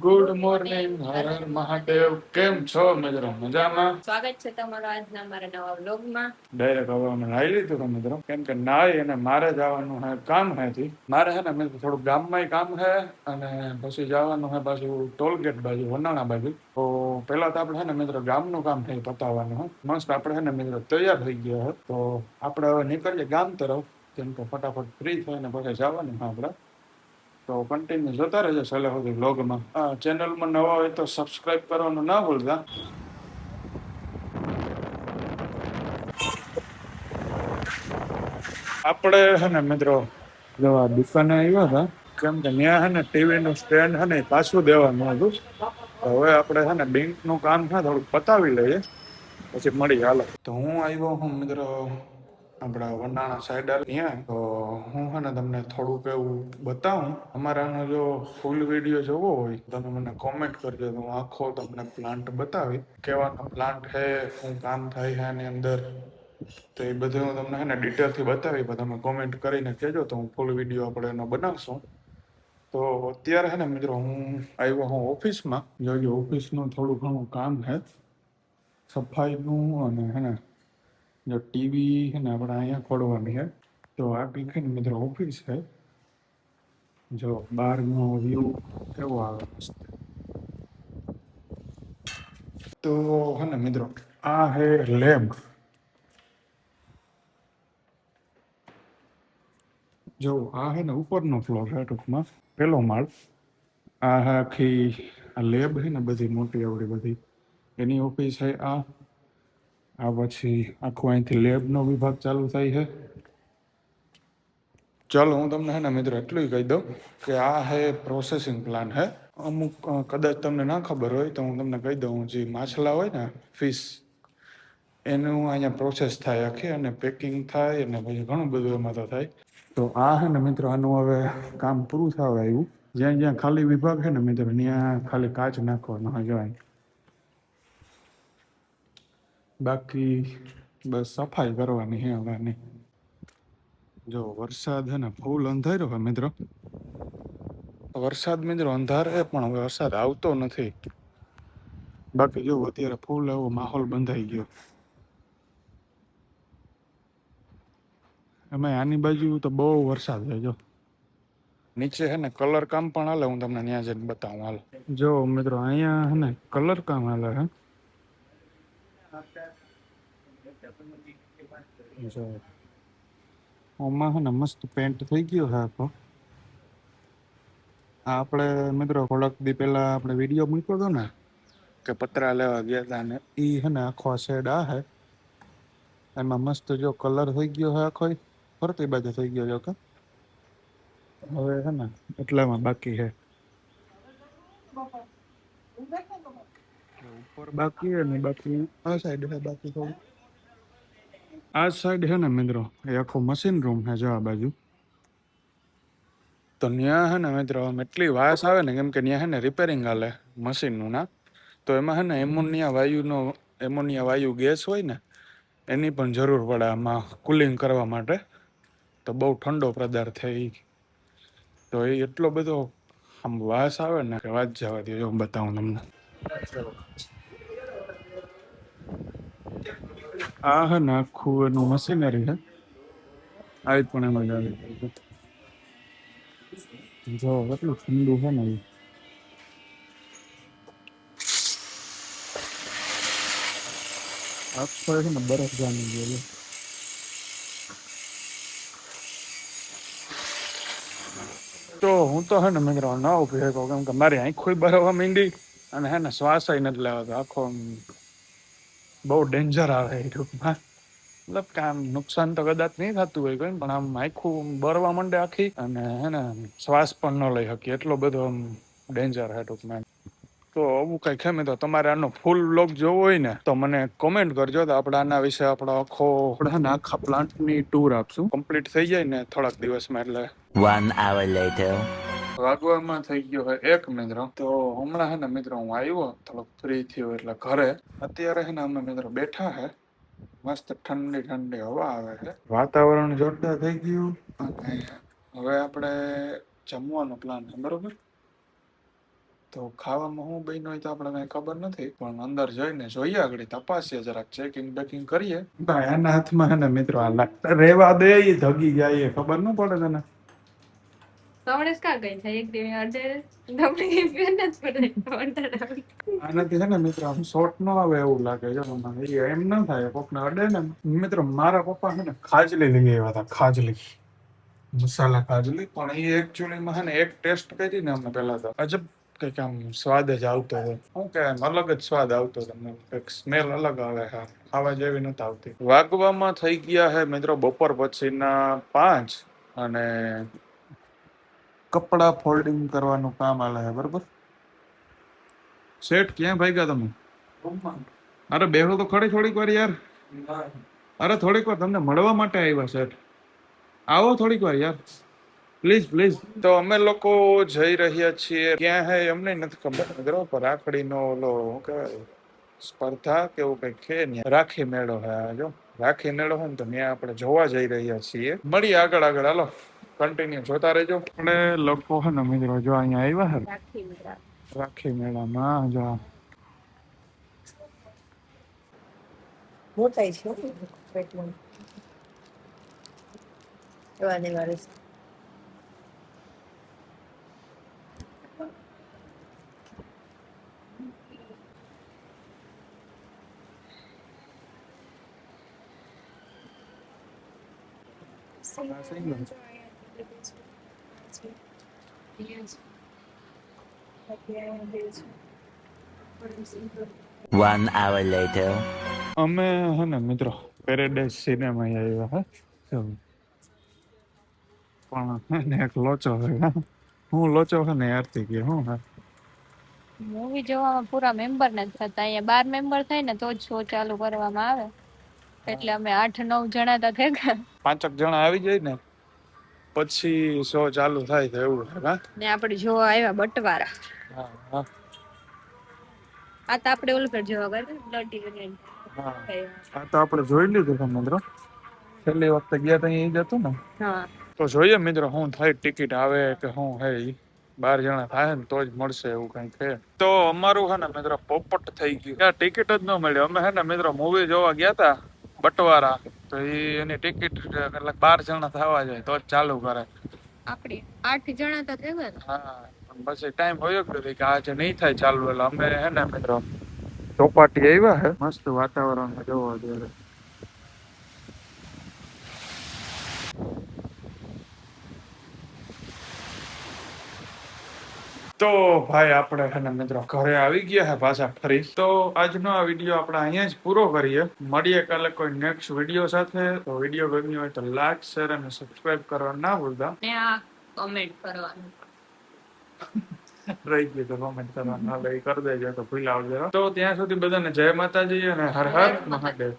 Good morning, Har Har Mahadev. કેમ છો મિત્રો? મજામાં? સ્વાગત છે તમારું આજના અમારા નવા વ્લોગમાં. ડાયરેક્ટ હવે અમે નાઈ લીધું તો મિત્રો, કેમ કે નાઈ અને મારે જવાનું હે કામ હેથી. મારે હે ને મિત્રો થોડું ગામમાં કામ હે અને પછી જવાનું હે પાછું ટોલગેટ બાજુ, વનાણા બાજુ. તો પેલા તો આપણે હે ને મિત્રો ગામનું કામ થઈ પતાવવાનું હે. મસ્ત આપણે હે ને મિત્રો તૈયાર થઈ ગયા હે. તો આપણે હવે નીકળીએ ગામ તરફ, કેમ કે ફટાફટ ફ્રી થઈને પછી જવાનું હે આપણે. તો કન્ટિન્યુ જોતા રહેજો છેલ્લે સુધી વ્લોગમાં. ચેનલમાં નવા હોય તો સબસ્ક્રાઇબ કરવાનું ના ભૂલતા. આપણે હે ને મિત્રો જવા દુકાને આવ્યા હતા, કેમ કે ત્યાં હે ને ટીવી નું સ્ટેન્ડ હે ને પાછું દેવાનું હતું. હવે આપણે હે ને બેંક નું કામ છે થોડુંક પતાવી લઈએ, પછી મળી હાલો. તો હું આવ્યો હું મિત્રો આપણા વનાણા સાઈડ ત્યાં. તો હું હે ને તમને થોડુંક એવું બતાવું. અમારાનો જો ફૂલ વિડીયો જોવો હોય તમે મને કોમેન્ટ કરજો, તો હું આખો તમને પ્લાન્ટ બતાવી કેવાનો પ્લાન્ટ છે, શું કામ થાય છે એની અંદર. તો એ બધું હું તમને હે ને ડિટેલથી બતાવી, પણ તમે કોમેન્ટ કરીને કહેજો તો હું ફૂલ વિડીયો આપણે એનો બનાવશું. તો અત્યારે હે ને મિત્રો હું આવ્યો હું ઓફિસમાં. જોજો ઓફિસનું થોડું ઘણું કામ છે સફાઈનું, અને હે ને જો ટીવી છે ને આપણે અહીંયા ખોડવાની છે. તો આ કંઈક છે ને મિત્રો ઓફિસ છે. જો બહારનો વ્યૂ કેવો આવે મસ્ત. તો હે ને મિત્રો આ હે લેબ. જો આ હે ને ઉપરનો ફ્લોર છે, ટૂંકમાં પેલો માળ. આ હે આખી આ લેબ છે ને બધી મોટી આવડી બધી એની ઓફિસ છે આ. પછી આખું અહીંથી લેબનો વિભાગ ચાલુ થાય છે. ચાલો હું તમને હે ને મિત્રો એટલું કહી દઉં કે આ હે પ્રોસેસિંગ પ્લાન્ટ હે. અમુક કદાચ તમને ના ખબર હોય તો હું તમને કહી દઉં, જે માછલા હોય ને ફિશ, એનું અહીંયા પ્રોસેસ થાય આખી, અને પેકિંગ થાય અને પછી ઘણું બધું એમાં તો થાય. તો આ હે ને મિત્રો આનું હવે કામ પૂરું થવા આવ્યું. જ્યાં જ્યાં ખાલી વિભાગ છે ને મિત્રો ત્યાં ખાલી કાચ નાખવાનો હોય જોવાય. બાકી બસ સફાઈ કરવાની છે હવાની. જો વરસાદ હે ને ફૂલ અંધાર્યો હોય મિત્રો. વરસાદ મિત્રો અંધારે પણ હવે વરસાદ આવતો નથી. બાકી જો અત્યારે ફૂલ એવો માહોલ બંધાઈ ગયો. એમાં આની બાજુ તો બહુ વરસાદ છે. જો નીચે હે ને કલર કામ પણ હાલે, હું તમને ત્યાં જઈને બતાવું હાલ. જો મિત્રો અહીંયા હે ને કલર કામ હાલે હે. જો આમાં હે ને મસ્ત પેન્ટ થઈ ગયો છે આખો. આપણે મિત્રો થોડાક દી પહેલા આપણે વિડીયો મૂક્યો હતો ને કે પતરા લેવા ગયા હતા, ને ઈ હે ને આખો શેડ આ હે. એમાં મસ્ત જો કલર થઈ ગયો છે આખો, ફરતી બાજુ થઈ ગયો જો કે. હવે હે ને એટલામાં બાકી છે, ઉપર બાકી હે ને બાકી આ સાઈડ હે બાકી થોડું. આ સાઈડ છે ને મિત્રો એ આખો મશીન રૂમ છે જો આ બાજુ. તો ત્યાં હે ને મિત્રો એટલી વાસ આવે ને, કેમ કે ત્યાં હે ને રિપેરિંગ હાલે મશીનનું ના. તો એમાં હે ને એમોનિયા વાયુ ગેસ હોય ને એની પણ જરૂર પડે આમાં કુલિંગ કરવા માટે. તો બહુ ઠંડો પદાર્થ થઈ. તો એ એટલો બધો આમ વાસ આવે ને કે વાત જવા દો. હું બતાવું તમને. આ હે ને આખું એનું મશીનરી છે. આવી પણ એમાં જ આવી જો કેટલું ઠંડુ છે ને. આખો છે ને બરફ જામી ગયો. તો હું તો હે ને મિત્રો ન ઉભી શકો, કેમ કે મારી આંખો બરવા માંડી અને હે ને શ્વાસ નથી લેવાતો. આખો બહુ ડેન્જર આવે એ ટૂંકમાં. મતલબ કે આમ નુકસાન તો કદાચ નહીં થતું હોય કોઈ, પણ આમ આખું બરવા માંડે આખી, અને હે ને શ્વાસ પણ ન લઈ શકીએ, એટલો બધો આમ ડેન્જર હે ટૂંકમાં. તો આવું કઈ ખેમે તો તમારે આનો ફૂલ વ્લોગ જોવો હોય ને તો મને કોમેન્ટ કરજો, તો આપણે આના વિશે આપણો આખા પ્લાન્ટની ટૂર આપશું. કમ્પ્લીટ થઈ જાય ને થોડાક દિવસમાં. એટલે 1 hour later. વાગવામાં થઈ ગયો હોય 1 મિત્રો. તો હમણાં હે ને મિત્રો હું આવ્યો થોડોક ફ્રી થયો એટલે ઘરે. અત્યારે હે ને અમે મિત્રો બેઠા હે, મસ્ત ઠંડી ઠંડી હવા આવે છે, વાતાવરણ જોરદાર થઈ ગયું. અને હવે આપણે જમવાનો પ્લાન છે બરોબર. તો ખાવામાં હું બન્યું હોય તો આપણે કઈ ખબર નથી, પણ અંદર જઈને જોઈએ, આગળ તપાસીએ, જરાક ચેકિંગ બેકિંગ કરીએ. ભાઈ એના હાથમાં હે ને મિત્રો આ લાગતા રેવા દે, ઈ ધગી જાય એ ખબર ન પડે તને. કવડેસ કા ગઈ છે એક દિવસ અડધે તમને કઈ ફેર ન પડે. આનાથી છે ને મિત્રો આમ શોર્ટ ન આવે એવું લાગે છે મને. એ એમ ન થાય, કોકને અડે ને. મિત્રો મારા પપ્પા છે ને ખાજલી લઈ આવ્યા હતા, ખાજલી મસાલા ખાજલી. પણ એ એકચ્યુઅલીમાં છે ને એક ટેસ્ટ કરી ને અમે પેલા તો અજબ કંઈક આમ સ્વાદ જ આવતો હતો. શું કે આમ અલગ જ સ્વાદ આવતો હતો, કંઈક સ્મેલ અલગ આવે. હા, ખાવા જેવી નથી આવતી. વાગવામાં થઈ ગયા છે મિત્રો બપોર પછીના 5 અને કપડા ફોલ્ડિંગ કરવાનું કામ આલે છે, બરોબર. શેઠ ક્યાં ભાગ્યા તમે? અરે બેહો તો ખડી થોડીક વાર યાર. અરે થોડીક વાર તમને મળવા માટે આવ્યા શેઠ. આવો થોડીક વાર યાર, પ્લીઝ પ્લીઝ. તો અમે લોકો જઈ રહ્યા છીએ, ક્યાં હે અમને નથી ખબર મિત્રો, પણ રાખડીનો ઓલો શું કહેવાય સ્પર્ધા કે એવું કંઈક છે ને, રાખી મેળો હે. જો રાખી મેળો હોય ને તો ત્યાં આપણે જોવા જઈ રહ્યા છીએ. મળીએ આગળ આગળ, હાલો કન્ટિન્યુ જોતા રહેજો. આપણે લોકો હે ને મિત્રો જો અહીંયા આવ્યા હે રાખી મેળા. રાખી મેળામાં. જો મોટાઈ છે પેટમાં એવા ને વાળું. One hour later. અમે હે ને મિત્રો પેરેડાઇઝ સિનેમા આવ્યા હે. જો. પણ હે ને એક લોચો છે. હું લોચો છે ને યારથી ગયો હું હે. મૂવી જોવામાં પૂરા મેમ્બર નથી થતા. અહીંયા 12 મેમ્બર થાય ને તો જ શો ચાલુ કરવામાં આવે. એટલે અમે 8-9 જણા તો ભેગા. 5 જણા આવી જાય ને પછી શો ચાલુ થાય તો એવું છે. હા ને આપણે જોવા આવ્યા બટવારા. હા હા આ તો આપણે ઓલું પર જોવા ગયા બ્લડ યુનિયન. હા. આ તો આપણે જોઈ લીધું છે મિત્રો. છેલ્લી વખતે ગયા તો એ જ હતું ને. હા. તો જોઈએ મિત્રો શું થાય, ટિકિટ આવે કે શું હે. 12 જણા થાય ને તો જ મળશે એવું કંઈક છે. તો અમારું છે ને મિત્રો પોપટ થઈ ગયું. ત્યાં ટિકિટ જ ન મળી. અમે છે ને મિત્રો મૂવી જોવા ગયા હતા બટવારા, તો એની ટિકિટ 12 જણા થવા જાય તો જ ચાલુ કરે. આપણે 8 જણા તો થયા ને. હા, પણ પછી ટાઈમ હોયો જ નથી કે આજે નહીં થાય ચાલુ. એટલે અમે હે ને મિત્રો ચોપાટી આવ્યા હે. મસ્ત વાતાવરણ જોવા જોઈએ. તો ભાઈ આપણે છે ને મિત્રો ઘરે આવી ગયા છે પાછા ફરી. તો આજનો આ વિડીયો આપણે અહીંયા જ પૂરો કરીએ. મળીએ કાલે કોઈ નેક્સ્ટ વિડીયો સાથે. તો વિડીયો ગમ્યો હોય તો લાઈક શેર અને સબસ્ક્રાઇબ કરવા ના ભૂલતા. ને આ કમેન્ટ કરવાનું રહી ગયું તો કમેન્ટ કરવાનું હાલે કરી દેજો, તો ભૂલાવજો. તો ત્યાં સુધી બધાને જય માતાજી અને હર હર મહાદેવ.